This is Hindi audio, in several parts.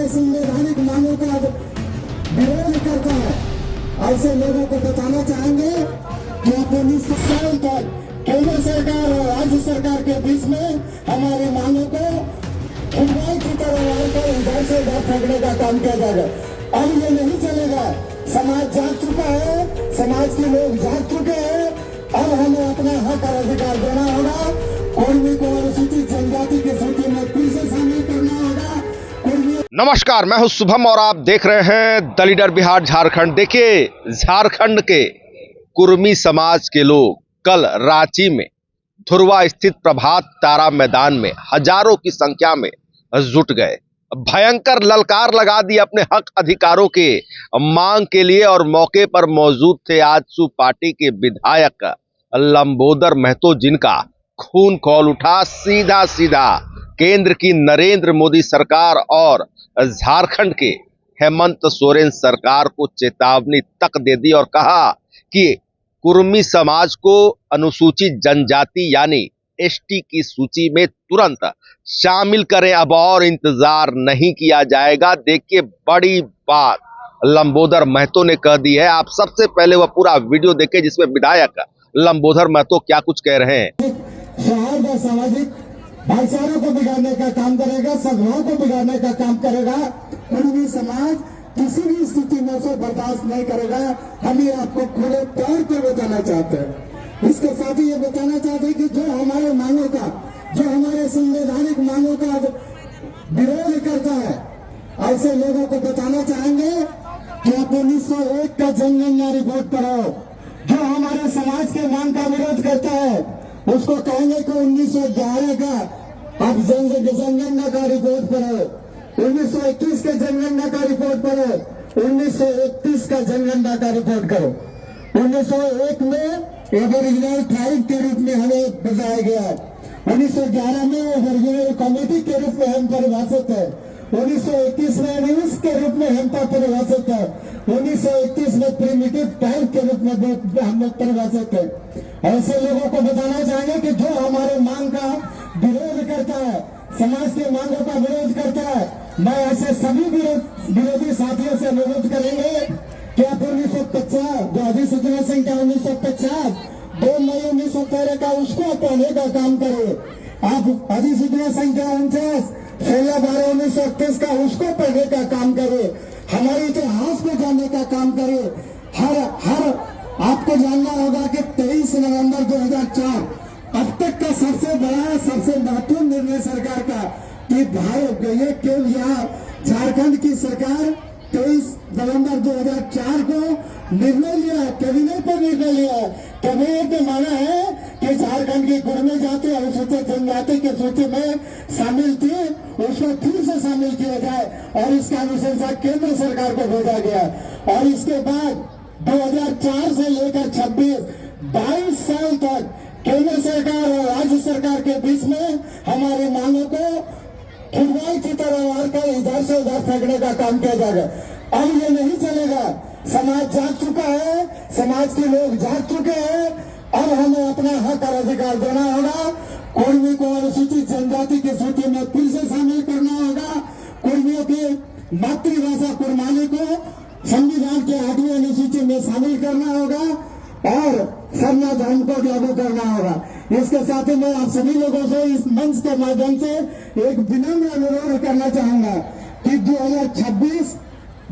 संवैधानिक मांगों का विरोध करता है, ऐसे लोगों को बताना चाहेंगे कि आप 19 साल तक केंद्र सरकार और राज्य सरकार के बीच में हमारी मांगों को फुटबॉल की तरह इधर से उधर फेंकने का काम किया जाएगा। अब ये नहीं चलेगा। समाज जाग चुका है, समाज के लोग जाग चुके हैं। अब हमें अपना हक और अधिकार देना होगा। कुर्मी को अनुसूचित जनजाति की सूची में फिर से शामिल करना होगा। नमस्कार, मैं हूं शुभम और आप देख रहे हैं द लीडर बिहार झारखंड। देखिए, झारखंड के कुर्मी समाज के लोग कल रांची में धुरवा स्थित प्रभात तारा मैदान में हजारों की संख्या में जुट गए। भयंकर ललकार लगा दी अपने हक अधिकारों के मांग के लिए। और मौके पर मौजूद थे आजसू पार्टी के विधायक लंबोदर महतो, जिनका खून खौल उठा। सीधा सीधा केंद्र की नरेंद्र मोदी सरकार और झारखंड के हेमंत सोरेन सरकार को चेतावनी तक दे दी और कहा कि कुर्मी समाज को अनुसूचित जनजाति यानी एसटी की सूची में तुरंत शामिल करें। अब और इंतजार नहीं किया जाएगा। देखिए, बड़ी बात लंबोदर महतो ने कह दी है। आप सबसे पहले वह पूरा वीडियो देखें जिसमें विधायक लंबोदर महतो क्या कुछ कह रहे हैं। सामाजिक भाईचारे को बिगाड़ने का काम करेगा, सद्भाव को बिगाड़ने का काम करेगा। कुर्मी समाज किसी भी स्थिति में उसे बर्दाश्त नहीं करेगा। हम ये आपको खुले तौर पर बताना चाहते हैं। इसके साथ ही ये बताना चाहते हैं कि जो हमारे मांगों का, जो हमारे संवैधानिक मांगों का विरोध करता है, ऐसे लोगों को बताना चाहेंगे कि आप 1901 का जनगणना रिपोर्ट पढ़ो। जो हमारे समाज के मांग का विरोध करता है उसको कहेंगे कि 1911 का आप जनगणना का रिपोर्ट पढ़ो, 1921 के जनगणना का रिपोर्ट पढ़ो, 1931 का जनगणना का रिपोर्ट करो। 1901 में एबोरिजिनल ट्राइब के रूप में हमें बताया गया, 1911 में एबोरिजिनल कम्युनिटी के रूप में हम परिभाषित है, 1921 में न्यूज के रूप में हम परिभाषित है, 1931 में प्रिमिटिव ट्राइब के रूप में हम लोग परिभाषित है। ऐसे लोगों को बताना चाहेंगे कि जो हमारे मांग का विरोध करता है, समाज के मांगों का विरोध करता है, मैं ऐसे सभी विरोधी साथियों से अनुरोध करेंगे कि आप 1950 जो अधिसूचना संख्या 1950 2 मई 1913 का उसको पढ़ने का काम करें। आप अधिसूचना संख्या 49 16/12/1931 का उसको पढ़ने का काम करें। हमारे इतिहास को जानने का काम करें। हर आपको जानना होगा कि 23 नवंबर 2004 अब तक का सबसे बड़ा, सबसे महत्वपूर्ण निर्णय सरकार का कि ये केवल यहाँ झारखंड की सरकार 23 नवंबर 2004 को निर्णय लिया है, कैबिनेट पर निर्णय लिया है। कैबिनेट ने माना है कि झारखंड की कुर्मी जाति अनुसूचित जनजाति की सूची में शामिल थी, उसको फिर से शामिल किया जाए और इसका अनुशंसा केंद्र सरकार को भेजा गया। और इसके बाद 2004 से लेकर 22 साल तक केंद्र सरकार और राज्य सरकार के बीच में हमारी मांगों को फुटबॉल की तरह मारकर इधर से उधर फेंकने का काम किया जाएगा। अब ये नहीं चलेगा। समाज जाग चुका है, समाज के लोग जाग चुके हैं। अब हमें अपना हक और अधिकार देना होगा। कुर्मी को अनुसूचित जनजाति की सूची में फिर से शामिल करना होगा। कुर्मियों की मातृभाषा कुर्मानी को संविधान के 8वीं अनुसूची में शामिल करना होगा और सरना धर्म को लागू करना होगा। इसके साथ ही मैं आप सभी लोगों से इस मंच के माध्यम से एक विनम्र अनुरोध करना चाहूंगा कि 2026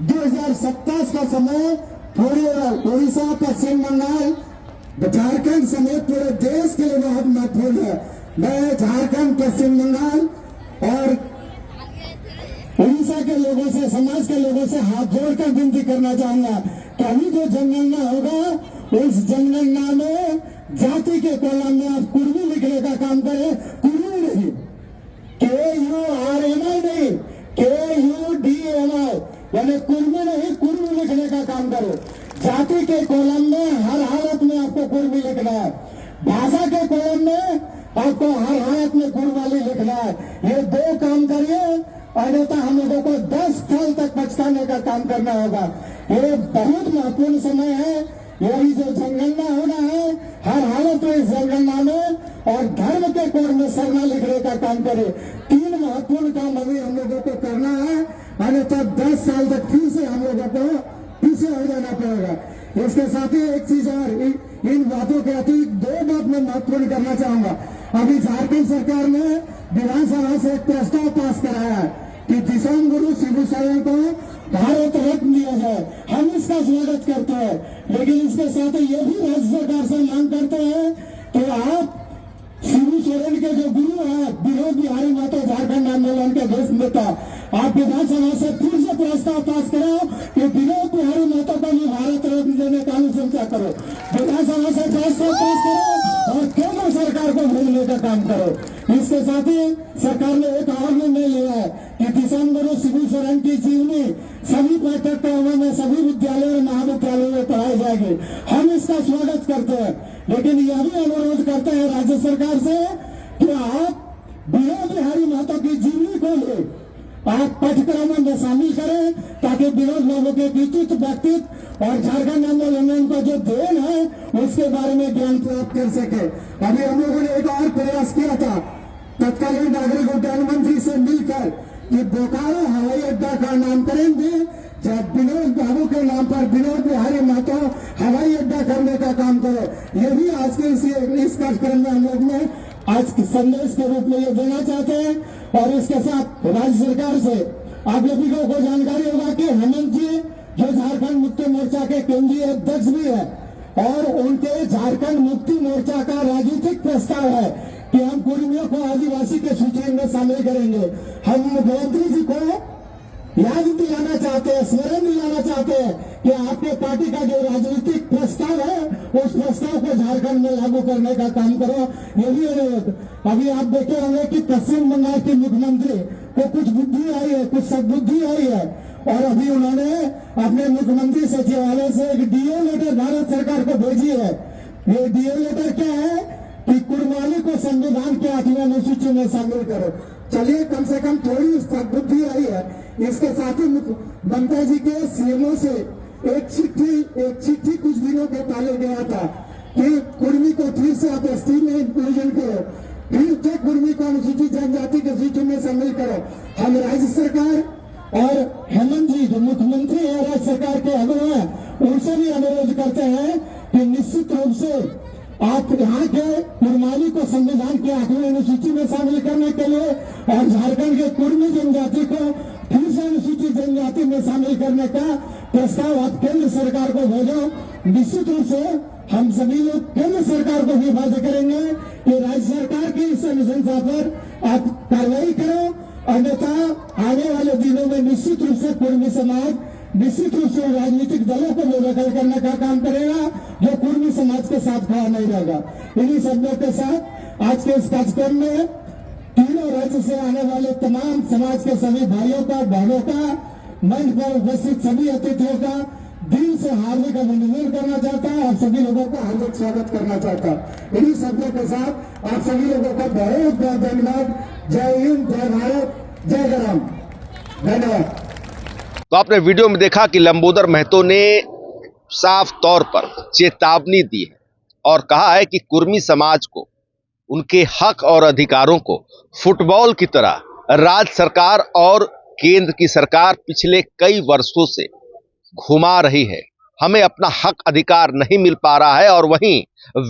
2027 का समय पूरे उड़ीसा, पश्चिम बंगाल, झारखंड समेत पूरे देश के लिए बहुत महत्वपूर्ण है। मैं झारखंड, पश्चिम बंगाल और उड़ीसा के लोगों से, समाज के लोगों से हाथ जोड़कर विनती करना चाहूंगा कि अभी जो जनगणना होगा उस जनगणना में जाति के कॉलम में आप कुर्मी लिखने का काम करें। कुर्मी नहीं, KURMI नहीं, KUDMI यानी कुर्मी नहीं, कुर्मी लिखने का काम करो। जाति के कॉलम में हर हालत में आपको कुर्मी लिखना है। भाषा के कॉलम में आपको हर हालत में कुर्माली लिखना है। ये 2 काम करिए, अन्यथा हम लोगों को 10 साल तक पछताने का काम करना होगा। ये बहुत महत्वपूर्ण समय है। यही जो जनगणना होना है, हर हालत में इस जनगणना में और धर्म के कोड में सरना लिखने का काम करे। 3 महत्वपूर्ण काम अभी हम लोगों को करना है। अन्यथा 10 साल तक फिर से हम लोगों को पीछे हट जाना पड़ेगा। इसके साथ ही एक चीज और, इन बातों के अतिरिक्त 2 बात मैं महत्वपूर्ण करना चाहूंगा। अभी झारखंड सरकार ने विधानसभा से एक प्रस्ताव पास कराया है कि दिसंग गुरु शिबू सोरेन को भारत रत्न दिया जाए। हम इसका स्वागत करते हैं, लेकिन इसके साथ ये भी राज्य सरकार से मांग करते हैं कि आप शिबू सोरेन के जो गुरु हैं विनोद बिहारी महतो, झारखंड आंदोलन के देश नेता, आप विधानसभा से फिर से प्रस्ताव पास करो कि विनोद बिहारी महतो को भी भारत रत्न देने का अनुशंसा करो। विधानसभा से प्रस्ताव पास करो और केंद्र सरकार को भेजने का काम करो। इसके साथ ही सरकार ने एक और निर्णय लिया है कि किसान गुरु शिबू सोरेन की जीवनी सभी पाठ्यक्रमों में, सभी विद्यालयों और महाविद्यालयों में पढ़ाई जाएगी। हम इसका स्वागत करते हैं, लेकिन यह भी अनुरोध करते हैं राज्य सरकार से कि आप विनोद बिहारी महतो की जीवनी को भी आप पाठ्यक्रमों में शामिल करें, ताकि विनोद बाबू के व्यक्तित्व और झारखंड आंदोलन का जो देन है उसके बारे में ज्ञान प्राप्त कर सके। अभी हम लोगों ने एक और प्रयास किया था तत्कालीन नागरिक उड्डयन मंत्री से मिलकर कि बोकारो हवाई अड्डा का नामकरण भी जब विनोद बाबू के नाम पर विनोद बिहारी महतो हवाई अड्डा करने का काम करो। ये भी आज के इस कार्यक्रम में हम लोग ने आज संदेश के रूप में ये देना चाहते हैं। और इसके साथ राज्य सरकार से आप लोगों को जानकारी होगा कि हेमंत जी जो झारखंड मुक्ति मोर्चा के केंद्रीय अध्यक्ष भी है, और उनके झारखंड मुक्ति मोर्चा का राजनीतिक प्रस्ताव है कि हम कुर्मियों को आदिवासी के सूची में शामिल करेंगे। हम मुख्यमंत्री जी को याद दिलाना चाहते हैं, स्मरण दिलाना चाहते हैं कि आपके पार्टी का जो राजनीतिक प्रस्ताव है उस प्रस्ताव को झारखंड में लागू करने का काम करो। ये भी अनुरोध। अभी आप देखे होंगे कि पश्चिम बंगाल के मुख्यमंत्री को कुछ बुद्धि आई है, कुछ सद्बुद्धि आई है, और अभी उन्होंने अपने मुख्यमंत्री सचिवालय से एक डीओ लेटर भारत सरकार को भेजी है। ये डीओ लेटर क्या है कि कुर्बानी को संविधान के 8वीं अनुसूची में शामिल करो। चलिए, कम से कम थोड़ी सद्बुद्धि आई है। इसके साथ ही ममता जी के सीएमओ से एक चिट्ठी कुछ दिनों के पहले गया था कि कुर्मी को फिर से आप एसटी में इंक्लूजन करो, फिर से कुर्मी को अनुसूचित जनजाति के सूची में शामिल करो। हम राज्य सरकार और हेमंत जी जो मुख्यमंत्री है राज्य सरकार के अगुवा हैं, उनसे भी अनुरोध करते हैं कि निश्चित रूप से आप यहाँ के कुर्मानी को संविधान के 8वीं अनुसूची में शामिल करने के लिए और झारखंड के कुर्मी जनजाति को फिर से अनुसूचित जनजाति में शामिल करने का प्रस्ताव आप केंद्र सरकार को भेजो। निश्चित रूप से हम सभी लोग केंद्र सरकार को भी वादा करेंगे कि राज्य सरकार की इस अनुशंसा पर आप कार्रवाई करो, अन्यथा आने वाले दिनों में निश्चित रूप से कुर्मी समाज निश्चित रूप से राजनीतिक दलों को बेदखल करने का काम करेगा जो कुर्मी समाज के साथ खड़ा नहीं रहेगा। इन्हीं शब्दों के साथ आज के इस कार्यक्रम में तीनों राज्य से आने वाले तमाम समाज के सभी भाइयों का, बहनों का, मंच पर उपस्थित सभी अतिथियों का दिल से हार्दिक अभिनंदन करना चाहता है और सभी लोगों का हार्दिक स्वागत करना चाहता है। इन्हीं शब्दों के साथ आप सभी लोगों का बहुत बहुत धन्यवाद। जय हिंद, जय भारत, जय गरम। धन्यवाद। तो आपने वीडियो में देखा कि लंबोदर महतो ने साफ तौर पर चेतावनी दी है और कहा है कि कुर्मी समाज को उनके हक और अधिकारों को फुटबॉल की तरह राज्य सरकार और केंद्र की सरकार पिछले कई वर्षों से घुमा रही है। हमें अपना हक अधिकार नहीं मिल पा रहा है और वहीं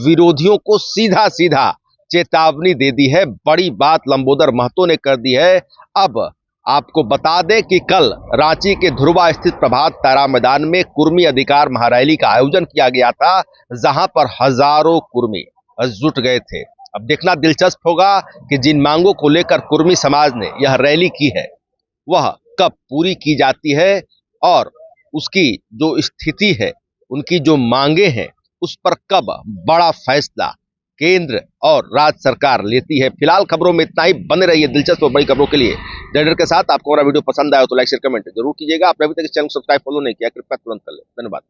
विरोधियों को सीधा सीधा चेतावनी दे दी है। बड़ी बात लंबोदर महतो ने कर दी है। अब आपको बता दें कि कल रांची के ध्रुवा स्थित प्रभात तारा मैदान में कुर्मी अधिकार महारैली का आयोजन किया गया था, जहां पर हजारों कुर्मी जुट गए थे। अब देखना दिलचस्प होगा कि जिन मांगों को लेकर कुर्मी समाज ने यह रैली की है वह कब पूरी की जाती है और उसकी जो स्थिति है, उनकी जो मांगे हैं, उस पर कब बड़ा फैसला केंद्र और राज्य सरकार लेती है। फिलहाल खबरों में इतना ही। बने रहिए दिलचस्प और बड़ी खबरों के लिए द के साथ। आपको हमारा वीडियो पसंद आया तो लाइक शेयर कमेंट जरूर कीजिएगा। आपने अभी तक इस चैनल को सब्सक्राइब फॉलो नहीं किया, कृपया तुरंत कर लें। धन्यवाद।